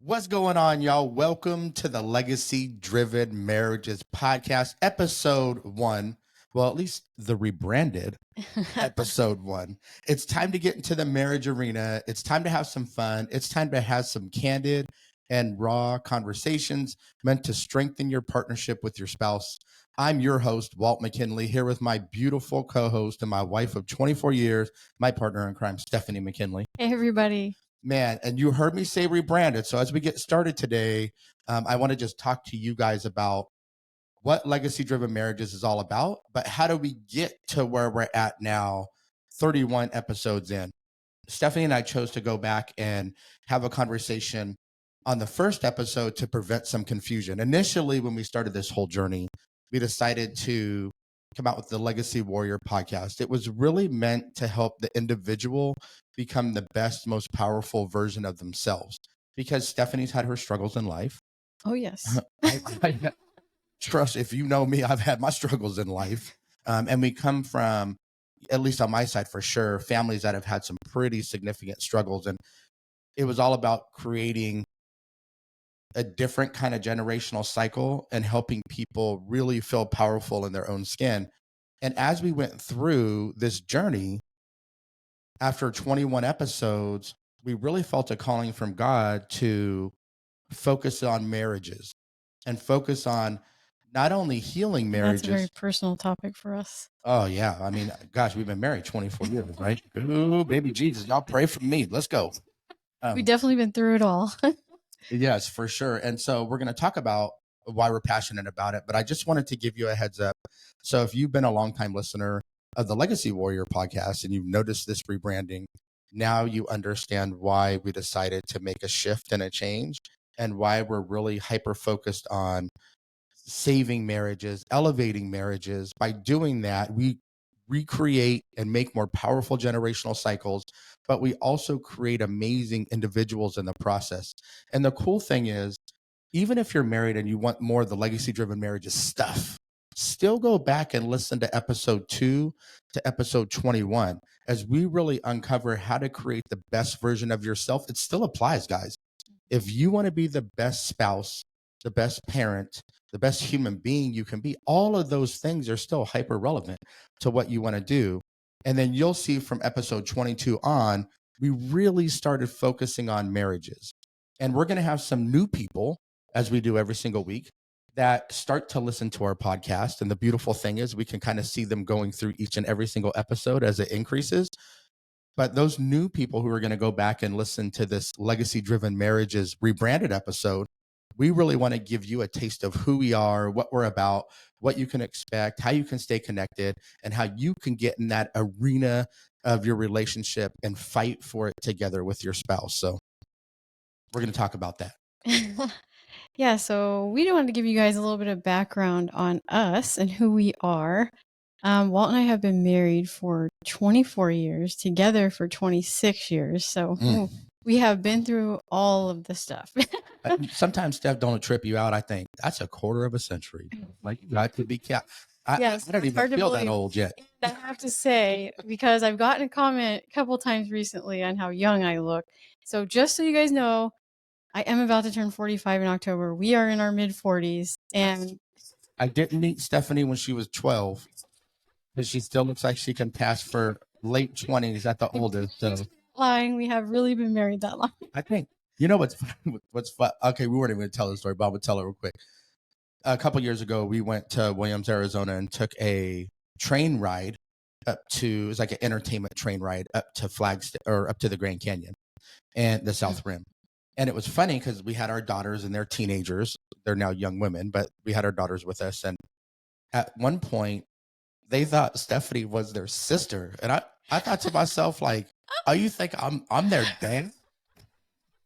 What's going on, y'all? Welcome to the Legacy Driven Marriages Podcast, episode one. Well, at least the rebranded episode one. It's time to get into the marriage arena. It's time to have some fun. It's time to have some candid and raw conversations meant to strengthen your partnership with your spouse. I'm your host, Walt McKinley, here with my beautiful co-host and my wife of 24 years, my partner in crime, Stephanie McKinley. Hey, everybody. Man, and you heard me say rebranded. So as we get started today, I want to just talk to you guys about what legacy-driven marriages is all about, but how do we get to where we're at now, 31 episodes in? Stephanie and I chose to go back and have a conversation on the first episode to prevent some confusion. Initially, when we started this whole journey, we decided to come out with the Legacy Warrior podcast. It was really meant to help the individual become the best, most powerful version of themselves, because Stephanie's had her struggles in life. Oh, yes. Trust, if you know me, I've had my struggles in life. And we come from, at least on my side for sure, families that have had some pretty significant struggles. And it was all about creating a different kind of generational cycle and helping people really feel powerful in their own skin. And as we went through this journey, after 21 episodes, we really felt a calling from God to focus on marriages and focus on not only healing marriages. That's a very personal topic for us. Oh, yeah. I mean, gosh, we've been married 24 years, right? Ooh, baby Jesus, y'all pray for me. Let's go. We've definitely been through it all. Yes, for sure. And so we're going to talk about why we're passionate about it. But I just wanted to give you a heads up. So if you've been a longtime listener of the Legacy Warrior podcast and you've noticed this rebranding, now you understand why we decided to make a shift and a change, and why we're really hyper-focused on saving marriages, elevating marriages. By doing that, we recreate and make more powerful generational cycles, but we also create amazing individuals in the process. And the cool thing is, even if you're married and you want more of the legacy-driven marriages stuff, still go back and listen to episode 2 to episode 21, as we really uncover how to create the best version of yourself. It still applies, guys. If you want to be the best spouse, the best parent, the best human being you can be, all of those things are still hyper relevant to what you want to do. And then you'll see from episode 22 on, we really started focusing on marriages. And we're going to have some new people, as we do every single week, that start to listen to our podcast. And the beautiful thing is we can kind of see them going through each and every single episode as it increases. But those new people who are going to go back and listen to this legacy-driven marriages rebranded episode, we really want to give you a taste of who we are, what we're about, what you can expect, how you can stay connected, and how you can get in that arena of your relationship and fight for it together with your spouse. So we're going to talk about that. Yeah, so we wanted to give you guys a little bit of background on us and who we are. Walt and I have been married for 24 years, together for 26 years. So we have been through all of the stuff. Sometimes Steph, don't trip you out. I think that's a quarter of a century. Like, you got to be careful. Yes, I don't even feel that old yet. I have to say, because I've gotten a comment a couple times recently on how young I look. So just so you guys know, I am about to turn 45 in October. We are in our mid-40s. And I didn't meet Stephanie when she was 12, because she still looks like she can pass for late 20s at the oldest. So lying, we have really been married that long. I think, you know what's fun? Okay, we weren't even going to tell the story, but I'm going to tell it real quick. A couple years ago, we went to Williams, Arizona, and took a train ride up to, it's like an entertainment train ride up to up to the Grand Canyon and the South Rim. And it was funny because we had our daughters, and they're teenagers. They're now young women, but we had our daughters with us. And at one point, they thought Stephanie was their sister. And I thought to myself, like, oh, you think I'm their dad?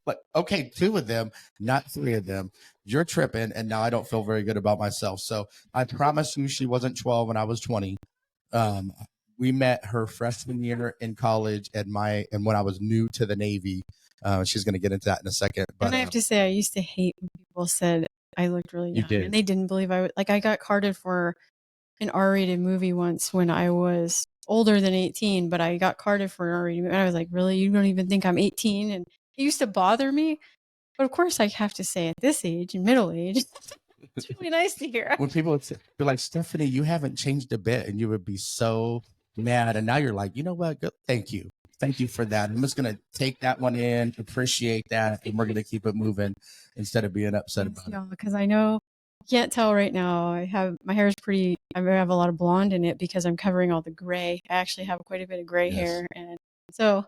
Like, okay, 2 of them, not 3 of them. You're tripping. And now I don't feel very good about myself. So I promise you, she wasn't 12 when I was 20. We met her freshman year in college and when I was new to the Navy. She's going to get into that in a second. But and I have to say, I used to hate when people said I looked really young. And they didn't believe I would. Like, I got carded for an R-rated movie once when I was older than 18, but I got carded for an R-rated movie. And I was like, really? You don't even think I'm 18? And it used to bother me. But of course, I have to say at this age, in middle age, it's really nice to hear. When people would be like, Stephanie, you haven't changed a bit, and you would be so mad. And now you're like, you know what? Thank you. Thank you for that. I'm just going to take that one in, appreciate that, and we're going to keep it moving instead of being upset about it. Because I know you can't tell right now. My hair is pretty, I have a lot of blonde in it because I'm covering all the gray. I actually have quite a bit of gray hair. And so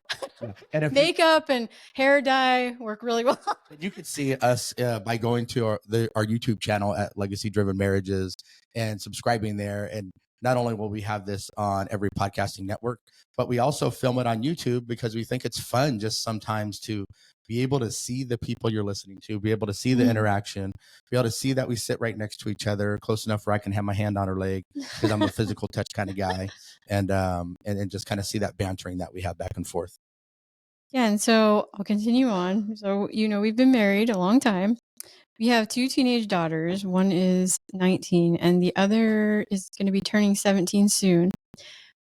and makeup and hair dye work really well. You could see us by going to our YouTube channel at Legacy Driven Marriages and subscribing there. And not only will we have this on every podcasting network, but we also film it on YouTube because we think it's fun just sometimes to be able to see the people you're listening to, be able to see the interaction, be able to see that we sit right next to each other, close enough where I can have my hand on her leg because I'm a physical touch kind of guy, and just kind of see that bantering that we have back and forth. Yeah, and so I'll continue on. So, we've been married a long time. We have 2 teenage daughters. One is 19 and the other is going to be turning 17 soon.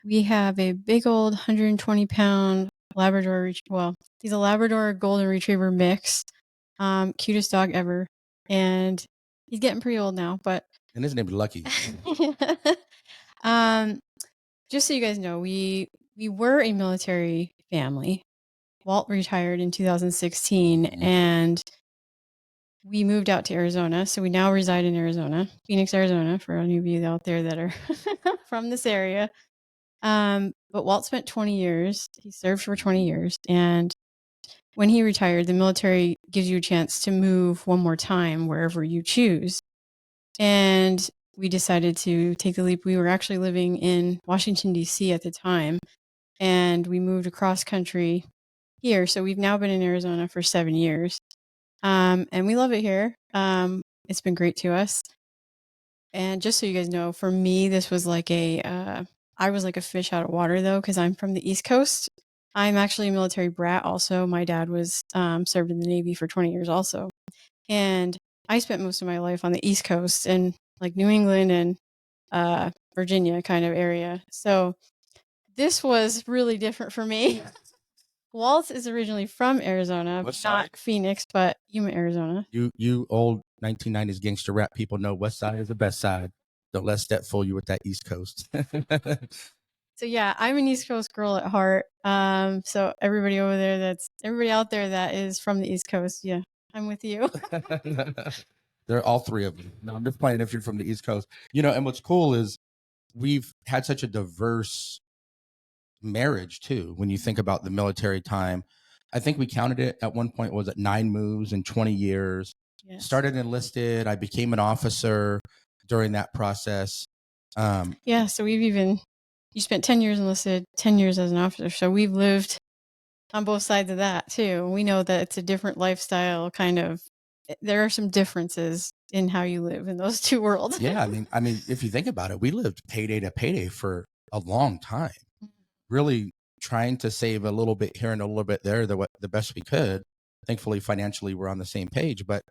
We have a big old 120-pound Labrador. He's a Labrador Golden Retriever mix. Cutest dog ever. And he's getting pretty old now, but. And his name is Lucky. Just so you guys know, we were a military family. Walt retired in 2016 and we moved out to Arizona. So we now reside in Arizona, Phoenix, Arizona, for any of you out there that are from this area. But Walt spent 20 years. He served for 20 years. And when he retired, the military gives you a chance to move one more time wherever you choose. And we decided to take the leap. We were actually living in Washington, D.C. at the time. And we moved across country here. So we've now been in Arizona for 7 years. And we love it here. It's been great to us. And just so you guys know, for me, this was like I was like a fish out of water though, because I'm from the East Coast. I'm actually a military brat also. My dad was served in the Navy for 20 years also. And I spent most of my life on the East Coast in like New England and Virginia kind of area. So this was really different for me. Walt is originally from Arizona, not Phoenix, but Yuma, Arizona. You old 1990s gangster rap people know West Side is the best side. Don't let Steph fool you with that East Coast. So yeah, I'm an East Coast girl at heart. So everybody out there that is from the East Coast, yeah, I'm with you. They're all three of them. No, I'm just playing if you're from the East Coast. And what's cool is we've had such a diverse marriage too. When you think about the military time, I think we counted it at one point, was it 9 moves in 20 years? Yes. Started enlisted. I became an officer during that process. So you spent 10 years enlisted, 10 years as an officer. So we've lived on both sides of that too. We know that it's a different lifestyle kind of. There are some differences in how you live in those two worlds. Yeah. I mean, if you think about it, we lived payday to payday for a long time, really trying to save a little bit here and a little bit there, the best we could. Thankfully, financially, we're on the same page, but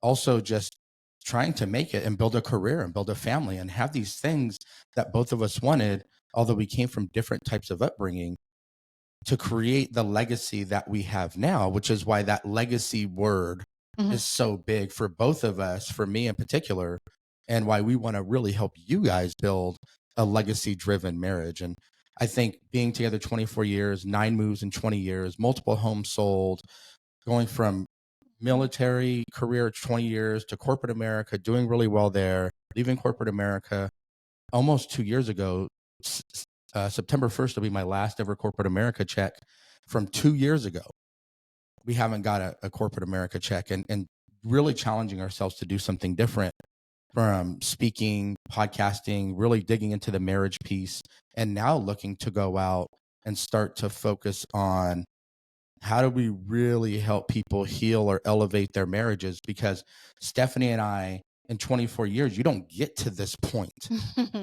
also just trying to make it and build a career and build a family and have these things that both of us wanted, although we came from different types of upbringing, to create the legacy that we have now, which is why that legacy word is so big for both of us, for me in particular, and why we want to really help you guys build a legacy-driven marriage. And I think being together 24 years, 9 moves in 20 years, multiple homes sold, going from military career 20 years to corporate America, doing really well there, leaving corporate America almost 2 years ago. September 1st will be my last ever corporate America check from 2 years ago. We haven't got a corporate America check, and really challenging ourselves to do something different from speaking, podcasting, really digging into the marriage piece, and now looking to go out and start to focus on how do we really help people heal or elevate their marriages? Because Stephanie and I, in 24 years, you don't get to this point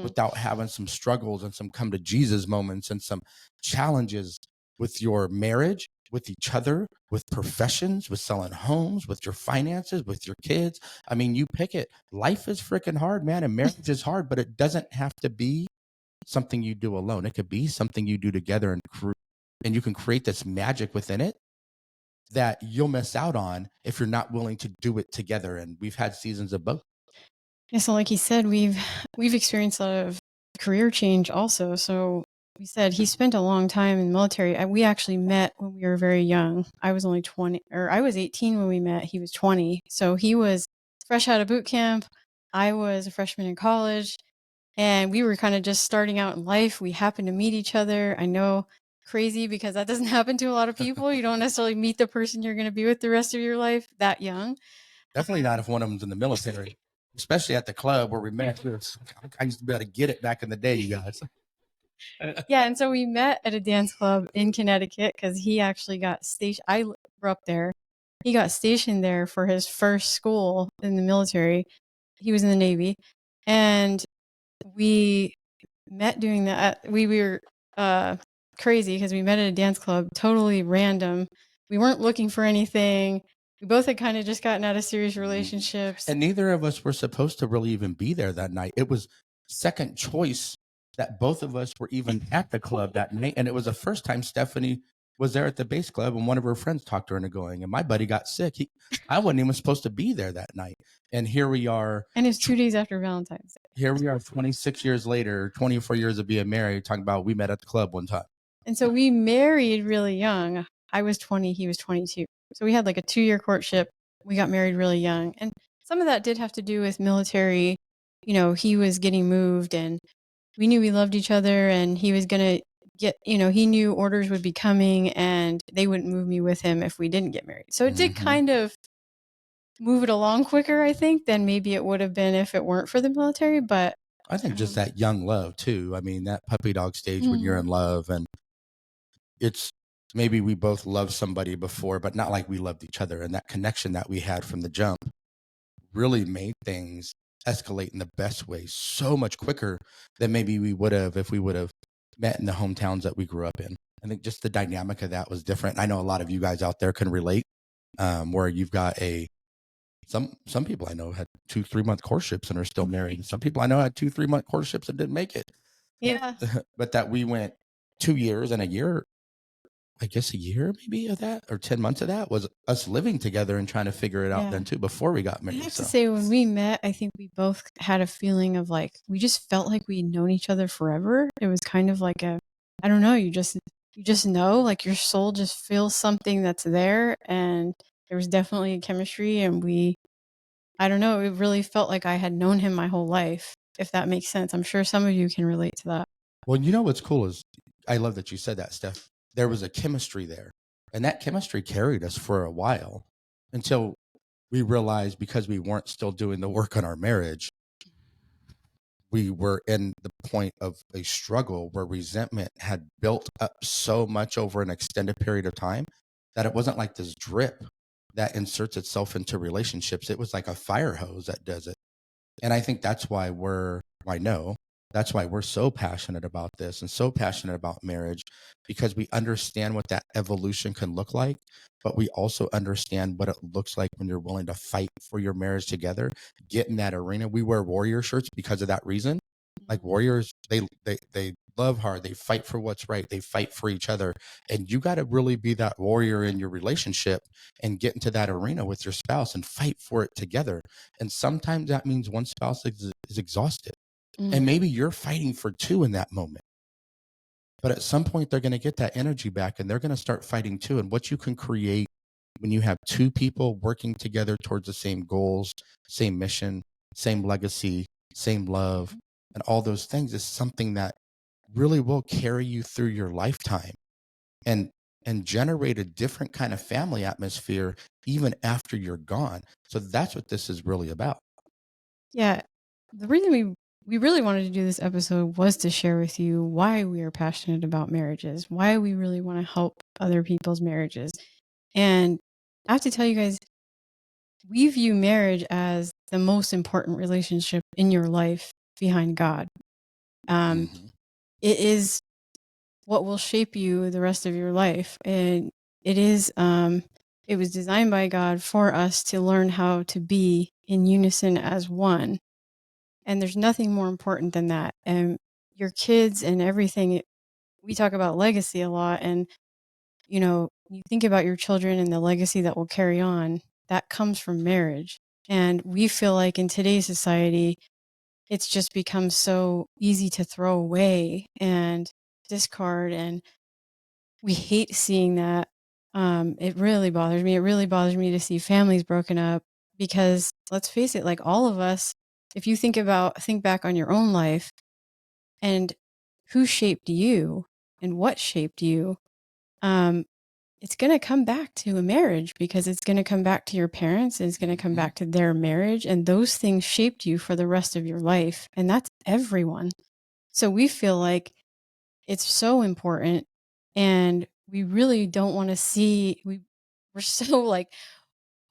without having some struggles and some come to Jesus moments and some challenges with your marriage, with each other, with professions, with selling homes, with your finances, with your kids. I mean, you pick it. Life is freaking hard, man, and marriage is hard, but it doesn't have to be something you do alone. It could be something you do together, and you can create this magic within it that you'll miss out on if you're not willing to do it together. And we've had seasons of both. Yeah, so like he said, we've experienced a lot of career change also. So we said he spent a long time in the military. We actually met when we were very young. I was only 20, or I was 18 when we met. He was 20. So he was fresh out of boot camp. I was a freshman in college, and we were kind of just starting out in life. We happened to meet each other. I know, crazy, because that doesn't happen to a lot of people. You don't necessarily meet the person you're going to be with the rest of your life that young. Definitely not if one of them's in the military, especially at the club where we met. I used to be able to get it back in the day, you guys. Yeah, and so we met at a dance club in Connecticut because he actually got stationed. I grew up there. He got stationed there for his first school in the military. He was in the Navy, and we met doing that. We were crazy because we met at a dance club, totally random. We weren't looking for anything. We both had kind of just gotten out of serious relationships. And neither of us were supposed to really even be there that night. It was second choice that both of us were even at the club that night. And it was the first time Stephanie was there at the base club, and one of her friends talked her into going. And my buddy got sick. I wasn't even supposed to be there that night. And here we are. And it's 2 days after Valentine's Day. Here we are 26 years later, 24 years of being married, talking about we met at the club one time. And so we married really young. I was 20, he was 22. So we had like a 2-year courtship. We got married really young. And some of that did have to do with military. You know, he was getting moved, and we knew we loved each other, and he was going to get, he knew orders would be coming and they wouldn't move me with him if we didn't get married. So it did kind of move it along quicker, I think, than maybe it would have been if it weren't for the military. But I think just that young love too. I mean, that puppy dog stage when you're in love, and it's maybe we both loved somebody before, but not like we loved each other. And that connection that we had from the jump really made things escalate in the best way so much quicker than maybe we would have if we would have met in the hometowns that we grew up in. I think just the dynamic of that was different. I know a lot of you guys out there can relate, where you've got some people I know had 2-3 month courtships and are still married. Some people I know had 2-3 month courtships and didn't make it. Yeah. But that we went 2 years and a year, I guess a year maybe of that, or 10 months of that was us living together and trying to figure it out then too before we got married. I have to say, when we met, I think we both had a feeling of like, we just felt like we'd known each other forever. It was kind of like I don't know, you just know, like your soul just feels something that's there. And there was definitely a chemistry, and I don't know, it really felt like I had known him my whole life, if that makes sense. I'm sure some of you can relate to that. Well, you know what's cool is, I love that you said that, Steph. There was a chemistry there, and that chemistry carried us for a while until we realized, because we weren't still doing the work on our marriage, we were in the point of a struggle where resentment had built up so much over an extended period of time that it wasn't like this drip that inserts itself into relationships. It was like a fire hose that does it. And I think that's why that's why we're so passionate about this and so passionate about marriage, because we understand what that evolution can look like, but we also understand what it looks like when you're willing to fight for your marriage together, get in that arena. We wear warrior shirts because of that reason. Like warriors, they love hard. They fight for what's right. They fight for each other. And you got to really be that warrior in your relationship and get into that arena with your spouse and fight for it together. And sometimes that means one spouse is exhausted. And maybe you're fighting for two in that moment. But at some point, they're going to get that energy back and they're going to start fighting too. And what you can create when you have two people working together towards the same goals, same mission, same legacy, same love, and all those things is something that really will carry you through your lifetime and generate a different kind of family atmosphere even after you're gone. So that's what this is really about. Yeah. The reason we really wanted to do this episode was to share with you why we are passionate about marriages, why we really want to help other people's marriages. And I have to tell you guys, we view marriage as the most important relationship in your life behind God. It is what will shape you the rest of your life. And it was designed by God for us to learn how to be in unison as one. And there's nothing more important than that. And your kids and everything, we talk about legacy a lot. And, you think about your children and the legacy that will carry on, that comes from marriage. And we feel like in today's society, it's just become so easy to throw away and discard. And we hate seeing that. It really bothers me. It really bothers me to see families broken up because let's face it, like all of us, if you think back on your own life and who shaped you and what shaped you, um, it's going to come back to a marriage because it's going to come back to your parents and it's going to come back to their marriage. And those things shaped you for the rest of your life. And that's everyone. So we feel like it's so important and we really don't want to see, we're so like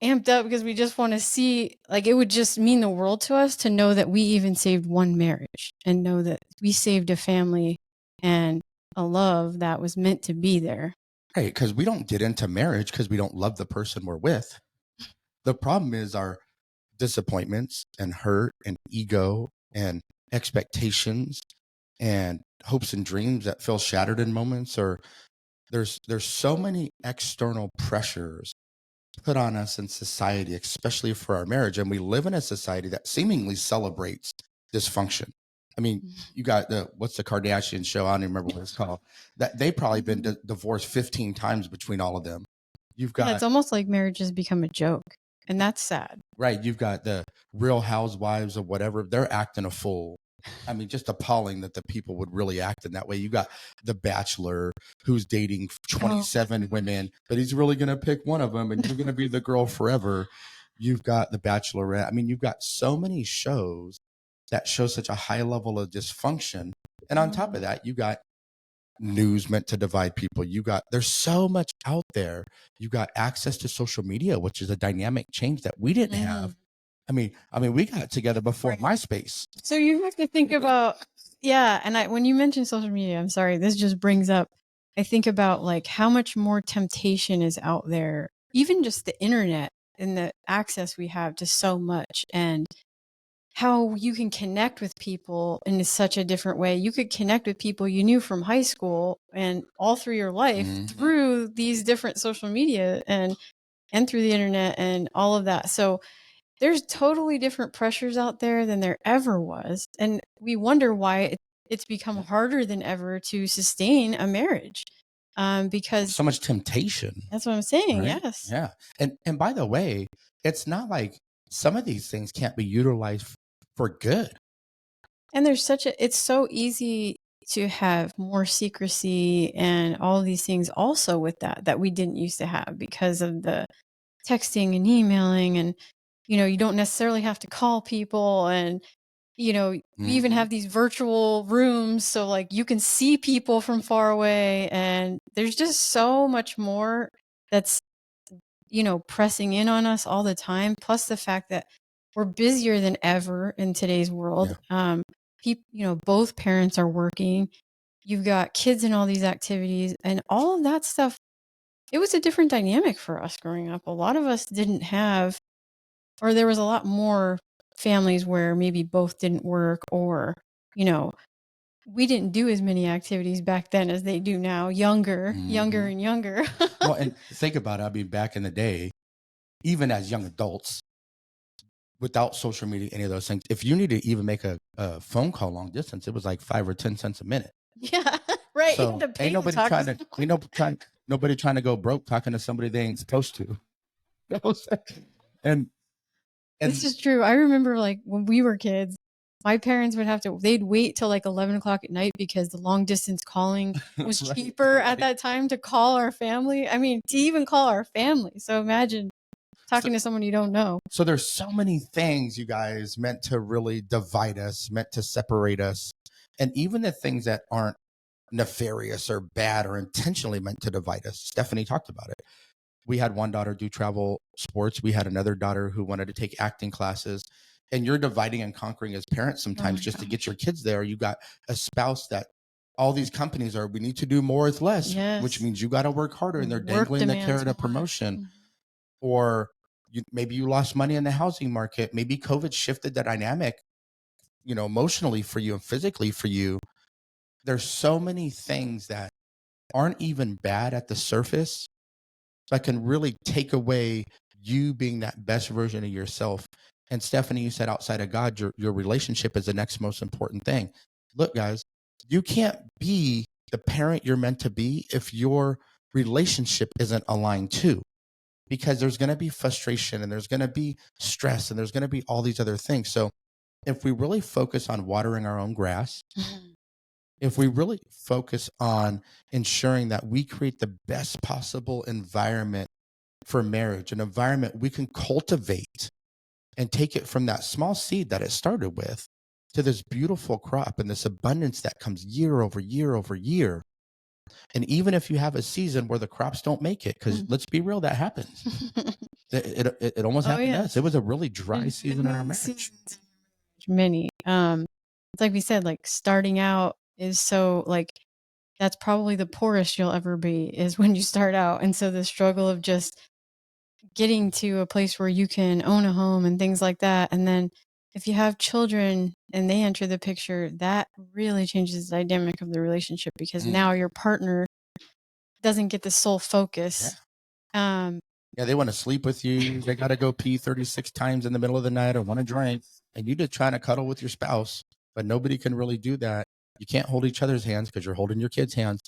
amped up because we just want to see, like, it would just mean the world to us to know that we even saved one marriage and know that we saved a family and a love that was meant to be there. Right, because we don't get into marriage because we don't love the person we're with. The problem is our disappointments and hurt and ego and expectations and hopes and dreams that feel shattered in moments, or there's so many external pressures put on us in society, especially for our marriage. And we live in a society that seemingly celebrates dysfunction. I mean, you got what's the Kardashian show? I don't even remember what it's called. That they've probably been divorced 15 times between all of them. You've got, it's almost like marriage has become a joke, and that's sad. Right. You've got the Real Housewives or whatever. They're acting a fool. I mean, just appalling that the people would really act in that way. You got The Bachelor who's dating 27 women, but he's really going to pick one of them and you're going to be the girl forever. You've got The Bachelorette. I mean, you've got so many shows that show such a high level of dysfunction. And on top of that, you got news meant to divide people. There's so much out there. You got access to social media, which is a dynamic change that we didn't have. I mean, we got together before MySpace. So you have to think about, and when you mention social media, I'm sorry, this just brings up, I think about like how much more temptation is out there, even just the internet and the access we have to so much, and how you can connect with people in such a different way. You could connect with people you knew from high school and all through your life through these different social media and through the internet and all of that. So there's totally different pressures out there than there ever was. And we wonder why it's become harder than ever to sustain a marriage. Because so much temptation. That's what I'm saying. Right? Yes. Yeah. And by the way, it's not like some of these things can't be utilized for good. And it's so easy to have more secrecy and all these things also with that we didn't used to have because of the texting and emailing, and you don't necessarily have to call people, and we even have these virtual rooms, so like you can see people from far away, and there's just so much more that's pressing in on us all the time, plus the fact that we're busier than ever in today's world. Both parents are working, you've got kids in all these activities and all of that stuff. It was a different dynamic for us growing up. A lot of us didn't have, or there was a lot more families where maybe both didn't work, or, we didn't do as many activities back then as they do now, younger and younger. Well, and think about it. I mean, back in the day, even as young adults, without social media, any of those things, if you need to even make a phone call long distance, it was like 5 or 10 cents a minute. Yeah, right. So ain't nobody nobody trying to go broke talking to somebody they ain't supposed to. And this is true. I remember like when we were kids, my parents they'd wait till like 11 o'clock at night because the long distance calling was cheaper at that time to call our family. I mean, to even call our family. So imagine talking to someone you don't know. So there's so many things, you guys, meant to really divide us, meant to separate us. And even the things that aren't nefarious or bad or intentionally meant to divide us. Stephanie talked about it. We had one daughter do travel sports. We had another daughter who wanted to take acting classes. And you're dividing and conquering as parents sometimes to get your kids there. You got a spouse that all these companies we need to do more with less, which means you got to work harder, and they're dangling the carrot of promotion. Or maybe you lost money in the housing market. Maybe COVID shifted the dynamic, emotionally for you and physically for you. There's so many things that aren't even bad at the surface, that can really take away you being that best version of yourself. And Stephanie, you said outside of God, your relationship is the next most important thing. Look, guys, you can't be the parent you're meant to be if your relationship isn't aligned too, because there's going to be frustration and there's going to be stress and there's going to be all these other things. So if we really focus on watering our own grass, if we really focus on ensuring that we create the best possible environment for marriage, an environment we can cultivate and take it from that small seed that it started with to this beautiful crop and this abundance that comes year over year over year. And even if you have a season where the crops don't make it, because let's be real, that happens. It almost happened to us. It was a really dry season in our marriage. Many. It's like we said, like starting out is so like that's probably the poorest you'll ever be is when you start out. And so the struggle of just getting to a place where you can own a home and things like that. And then if you have children and they enter the picture, that really changes the dynamic of the relationship because now your partner doesn't get the sole focus. Yeah, they want to sleep with you. They got to go pee 36 times in the middle of the night or want to drink. And you're just trying to cuddle with your spouse, but nobody can really do that. You can't hold each other's hands because you're holding your kids' hands.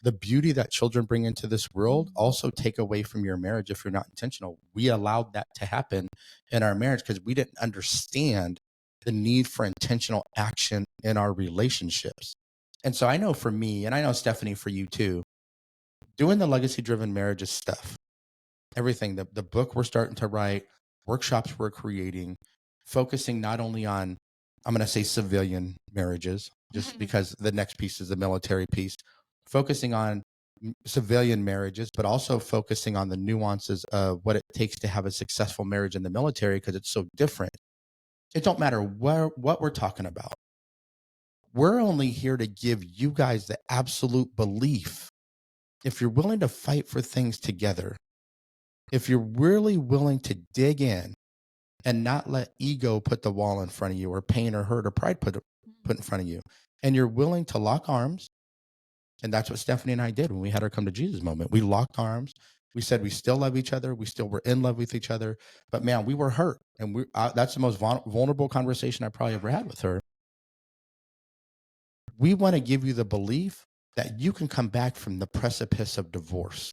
The beauty that children bring into this world also take away from your marriage if you're not intentional. We allowed that to happen in our marriage because we didn't understand the need for intentional action in our relationships. And so I know for me, and I know Stephanie, for you too, doing the legacy-driven marriages stuff, everything, the book we're starting to write, workshops we're creating, focusing not only on, I'm going to say civilian marriages, just because the next piece is the military piece, focusing on civilian marriages, but also focusing on the nuances of what it takes to have a successful marriage in the military because it's so different. It don't matter what we're talking about. We're only here to give you guys the absolute belief. If you're willing to fight for things together, if you're really willing to dig in and not let ego put the wall in front of you or pain or hurt or pride put in front of you, and you're willing to lock arms, and that's what Stephanie and I did when we had our come to Jesus moment. We locked arms. We said we still love each other. We still were in love with each other. But man, we were hurt. And that's the most vulnerable conversation I probably ever had with her. We want to give you the belief that you can come back from the precipice of divorce.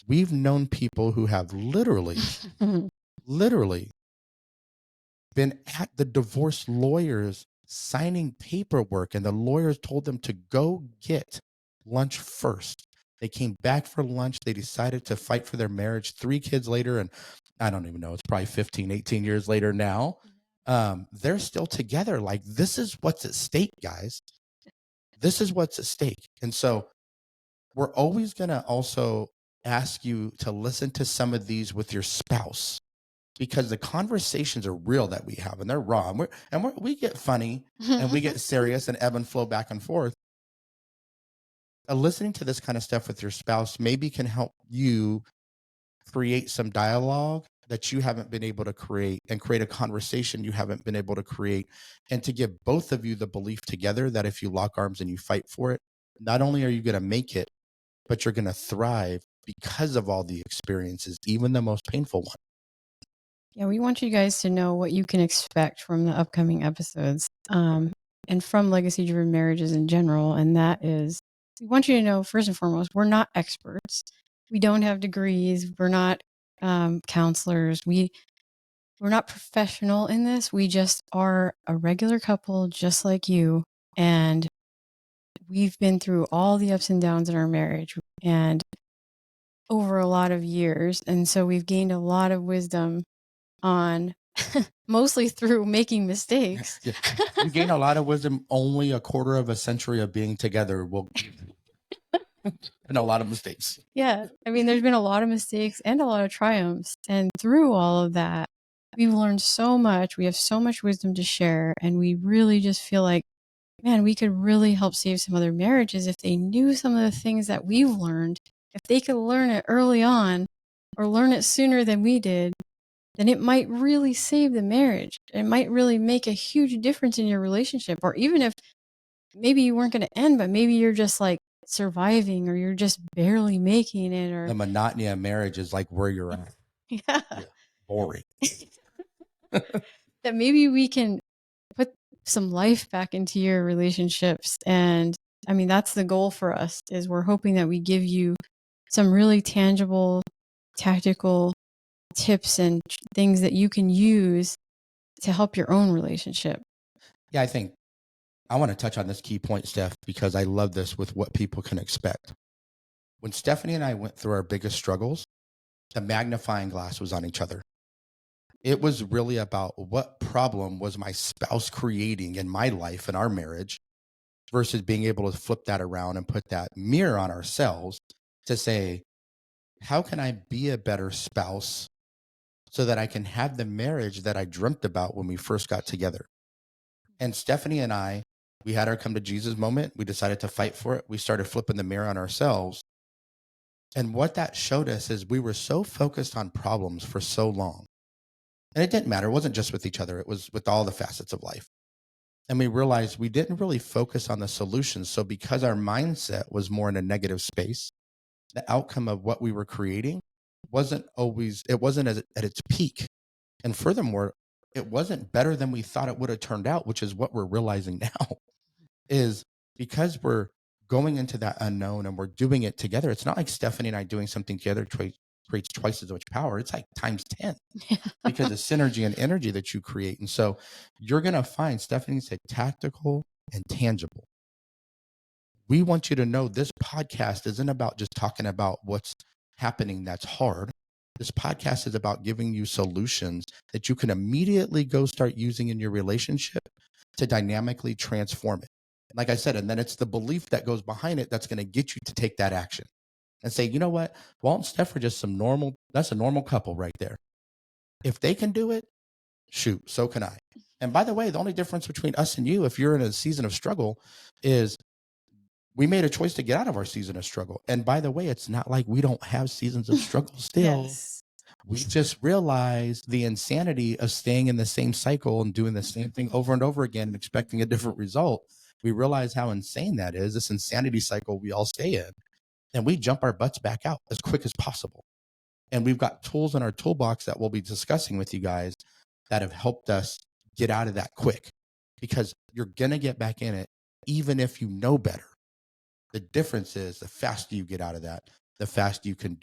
We've known people who have literally been at the divorce lawyers signing paperwork, and the lawyers told them to go get lunch first. They came back for lunch. They decided to fight for their marriage 3 kids later. And I don't even know, it's probably 15, 18 years later now. They're still together. Like, this is what's at stake, guys. This is what's at stake. And so we're always going to also ask you to listen to some of these with your spouse, because the conversations are real that we have, and they're raw. And we get funny and we get serious and ebb and flow back and forth. Listening to this kind of stuff with your spouse maybe can help you create some dialogue that you haven't been able to create, and create a conversation you haven't been able to create, and to give both of you the belief together that if you lock arms and you fight for it, not only are you going to make it, but you're going to thrive because of all the experiences, even the most painful one. Yeah, we want you guys to know what you can expect from the upcoming episodes, and from legacy-driven marriages in general. And that is, we want you to know, first and foremost, we're not experts. We don't have degrees. We're not counselors. We're not professional in this. We just are a regular couple, just like you. And we've been through all the ups and downs in our marriage and over a lot of years. And so we've gained a lot of wisdom on mostly through making mistakes. Yeah. You gain a lot of wisdom. Only a quarter of a century of being together will and a lot of mistakes. Yeah. I mean, there's been a lot of mistakes and a lot of triumphs. And through all of that, we've learned so much. We have so much wisdom to share. And we really just feel like, man, we could really help save some other marriages if they knew some of the things that we've learned. If they could learn it early on or learn it sooner than we did, then it might really save the marriage. It might really make a huge difference in your relationship. Or even if maybe you weren't going to end, but maybe you're just like surviving, or you're just barely making it, or The monotony of marriage is like where you're at. yeah, Boring. that maybe we can put some life back into your relationships. And I mean, that's the goal for us, is we're hoping that we give you some really tangible, tactical tips and things that you can use to help your own relationship. Yeah, I think I want to touch on this key point, Steph, because I love this with what people can expect. When Stephanie and I went through our biggest struggles, the magnifying glass was on each other. It was really about what problem was my spouse creating in my life and our marriage, versus being able to flip that around and put that mirror on ourselves to say, how can I be a better spouse so that I can have the marriage that I dreamt about when we first got together? And Stephanie and I, we had our come to Jesus moment. We decided to fight for it. We started flipping the mirror on ourselves. And what that showed us is we were so focused on problems for so long. And it didn't matter. It wasn't just with each other. It was with all the facets of life. And we realized we didn't really focus on the solutions. So because our mindset was more in a negative space, the outcome of what we were creating wasn't at its peak. And furthermore, it wasn't better than we thought it would have turned out, which is what we're realizing now, is because we're going into that unknown and we're doing it together. It's not like Stephanie and I doing something together creates twice as much power. It's like times 10 because of synergy and energy that you create. And so you're going to find, Stephanie said, tactical and tangible. We want you to know this podcast isn't about just talking about what's happening that's hard. This podcast is about giving you solutions that you can immediately go start using in your relationship to dynamically transform it. Like I said, and then it's the belief that goes behind it that's going to get you to take that action and say, you know what, Walt and Steph are just that's a normal couple right there. If they can do it, shoot, so can I. And by the way, the only difference between us and you, if you're in a season of struggle, is we made a choice to get out of our season of struggle. And by the way, it's not like we don't have seasons of struggle still. Yes. We just realized the insanity of staying in the same cycle and doing the same thing over and over again and expecting a different result. We realize how insane that is, this insanity cycle we all stay in. And we jump our butts back out as quick as possible. And we've got tools in our toolbox that we'll be discussing with you guys that have helped us get out of that quick, because you're going to get back in it even if you know better. The difference is the faster you get out of that, the faster you can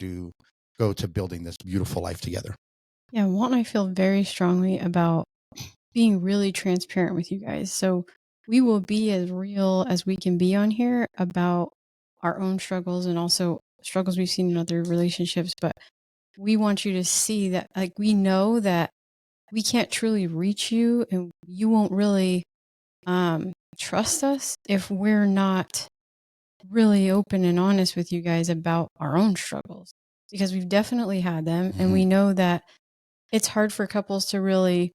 go to building this beautiful life together. Yeah, Walt and I feel very strongly about being really transparent with you guys. So we will be as real as we can be on here about our own struggles and also struggles we've seen in other relationships. But we want you to see that, like, we know that we can't truly reach you and you won't really trust us if we're not really open and honest with you guys about our own struggles, because we've definitely had them. And we know that it's hard for couples to really,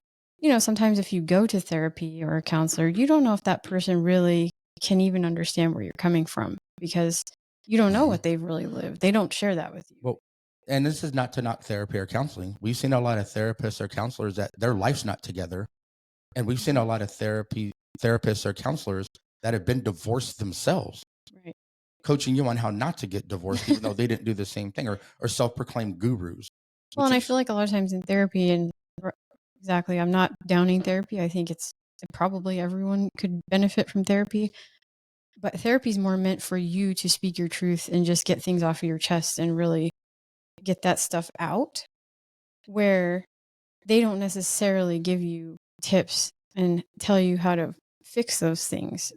sometimes if you go to therapy or a counselor, you don't know if that person really can even understand where you're coming from, because you don't know what they've really lived. They don't share that with you. Well, and this is not to knock therapy or counseling. We've seen a lot of therapists or counselors that their life's not together. And we've seen a lot of therapists or counselors that have been divorced themselves. Right. Coaching you on how not to get divorced, even though they didn't do the same thing, or self-proclaimed gurus. Well, and I feel like a lot of times in therapy, and exactly, I'm not downing therapy. I think it's probably everyone could benefit from therapy. But therapy is more meant for you to speak your truth and just get things off of your chest and really get that stuff out, where they don't necessarily give you tips and tell you how to fix those things.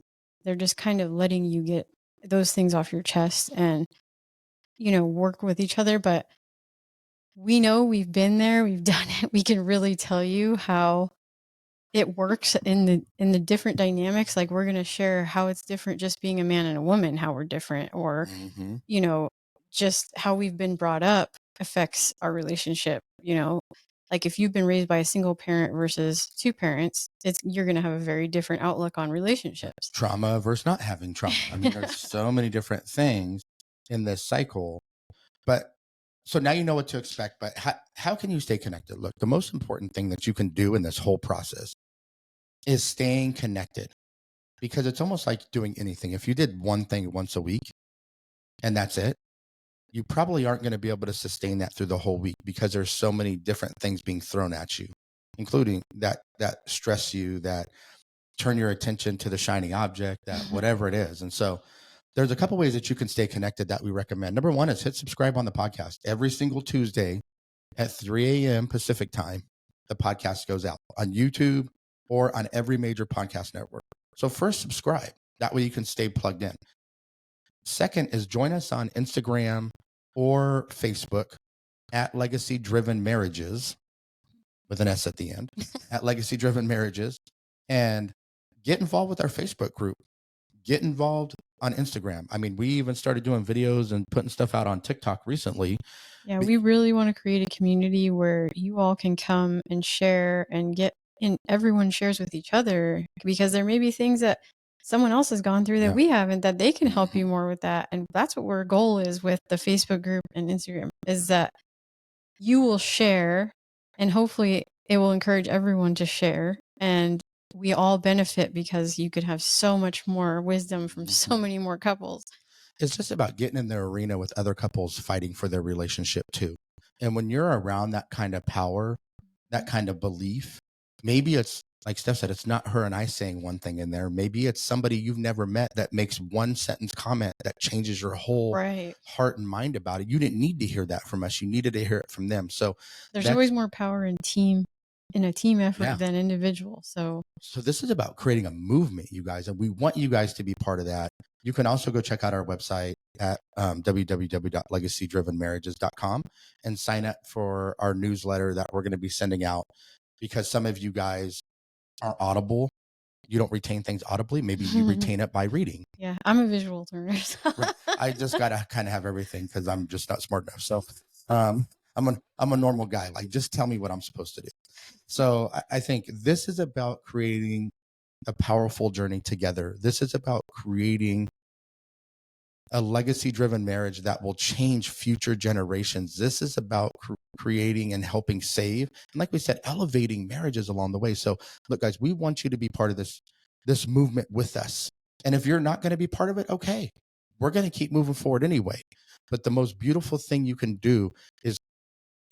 They're just kind of letting you get those things off your chest and, work with each other. But we know, we've been there, we've done it. We can really tell you how it works in the different dynamics. Like, we're going to share how it's different just being a man and a woman, how we're different, or, just how we've been brought up affects our relationship. Like if you've been raised by a single parent versus two parents, you're going to have a very different outlook on relationships. Trauma versus not having trauma. I mean, there's so many different things in this cycle. But so now you know what to expect, but how can you stay connected? Look, the most important thing that you can do in this whole process is staying connected, because it's almost like doing anything. If you did one thing once a week, and that's it, you probably aren't going to be able to sustain that through the whole week, because there's so many different things being thrown at you, including that stress you, that turn your attention to the shining object, that whatever it is. And so there's a couple ways that you can stay connected that we recommend. Number one is hit subscribe on the podcast. Every single Tuesday at 3 a.m. Pacific time, the podcast goes out on YouTube or on every major podcast network. So first, subscribe. That way you can stay plugged in. Second is join us on Instagram or Facebook at Legacy Driven Marriages, with an S at the end, at Legacy Driven Marriages, and get involved with our Facebook group. Get involved on Instagram. I mean, we even started doing videos and putting stuff out on TikTok recently. Yeah, we really want to create a community where you all can come and share and everyone shares with each other, because there may be things that someone else has gone through that we haven't, that they can help you more with that. And that's what our goal is with the Facebook group and Instagram, is that you will share, and hopefully it will encourage everyone to share, and we all benefit because you could have so much more wisdom from so many more couples. It's just about getting in the arena with other couples fighting for their relationship too. And when you're around that kind of power, that kind of belief, maybe it's like Steph said, it's not her and I saying one thing in there. Maybe it's somebody you've never met that makes one sentence comment that changes your whole heart and mind about it. You didn't need to hear that from us. You needed to hear it from them. So there's always more power in a team effort than individual. So this is about creating a movement, you guys, and we want you guys to be part of that. You can also go check out our website at www.legacydrivenmarriages.com and sign up for our newsletter that we're going to be sending out, because some of you guys are audible. You don't retain ththings audibly. Maybe you retain it by reading. Yeah, I'm a visual learner. Right. I just got to kind of have everything because I'm just not smart enough. So I'm a normal guy. Like, just tell me what I'm supposed to do. So I think this is about creating a powerful journey together. This is about creating a legacy-driven marriage that will change future generations. This is about creating and helping save, and like we said, elevating marriages along the way. So look, guys, we want you to be part of this movement with us. And if you're not going to be part of it, okay, we're going to keep moving forward anyway. But the most beautiful thing you can do is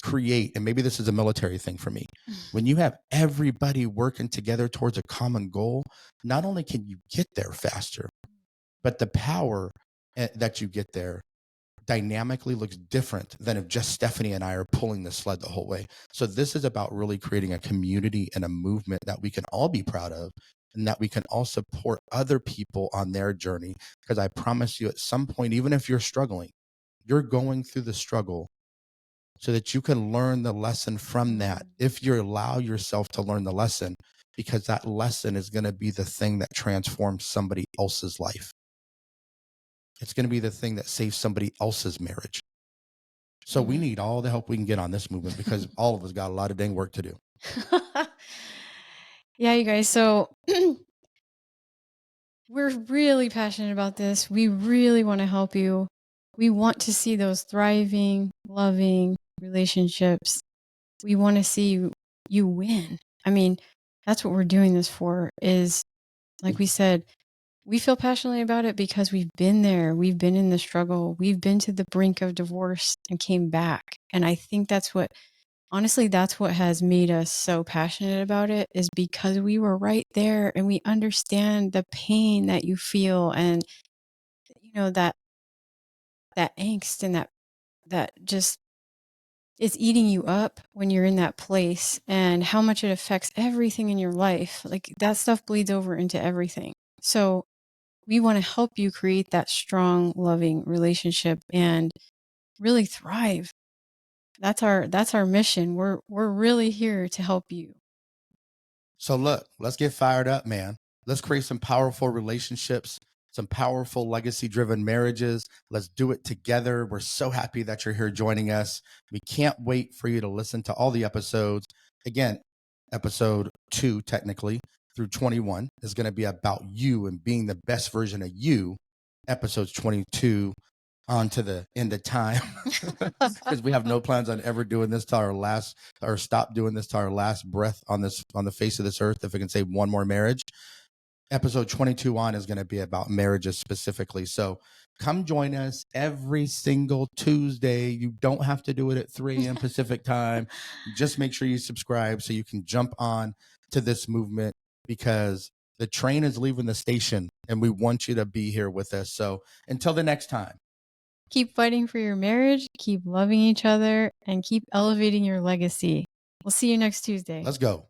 create, and maybe this is a military thing for me, when you have everybody working together towards a common goal, not only can you get there faster, but the power that you get there dynamically looks different than if just Stephanie and I are pulling the sled the whole way. So this is about really creating a community and a movement that we can all be proud of, and that we can all support other people on their journey. Because I promise you, at some point, even if you're struggling, you're going through the struggle so that you can learn the lesson from that, if you allow yourself to learn the lesson, because that lesson is going to be the thing that transforms somebody else's life. It's going to be the thing that saves somebody else's marriage. So we need all the help we can get on this movement, because all of us got a lot of dang work to do. Yeah, you guys. So we're really passionate about this. We really want to help you. We want to see those thriving, loving relationships. We want to see you win. I mean, that's what we're doing this for, is, like we said, we feel passionately about it because we've been there. We've been in the struggle. We've been to the brink of divorce and came back. And I think that's what has made us so passionate about it, is because we were right there and we understand the pain that you feel, and, you know, that angst and that just is eating you up when you're in that place, and how much it affects everything in your life. Like, that stuff bleeds over into everything. So we want to help you create that strong, loving relationship and really thrive. That's our mission. We're really here to help you. So look, let's get fired up, man. Let's create some powerful relationships, some powerful legacy-driven marriages. Let's do it together. We're so happy that you're here joining us. We can't wait for you to listen to all the episodes. Again, episode 2, technically, through 21 is going to be about you and being the best version of you. Episodes 22 on to the end of time, because we have no plans on ever doing this to our last, or stop doing this to our last breath on the face of this earth, if we can save one more marriage. Episode 22 on is going to be about marriages specifically. So come join us every single Tuesday. You don't have to do it at 3 a.m. Pacific time. Just make sure you subscribe so you can jump on to this movement, because the train is leaving the station and we want you to be here with us. So until the next time, keep fighting for your marriage, keep loving each other, and keep elevating your legacy. We'll see you next Tuesday. let's go.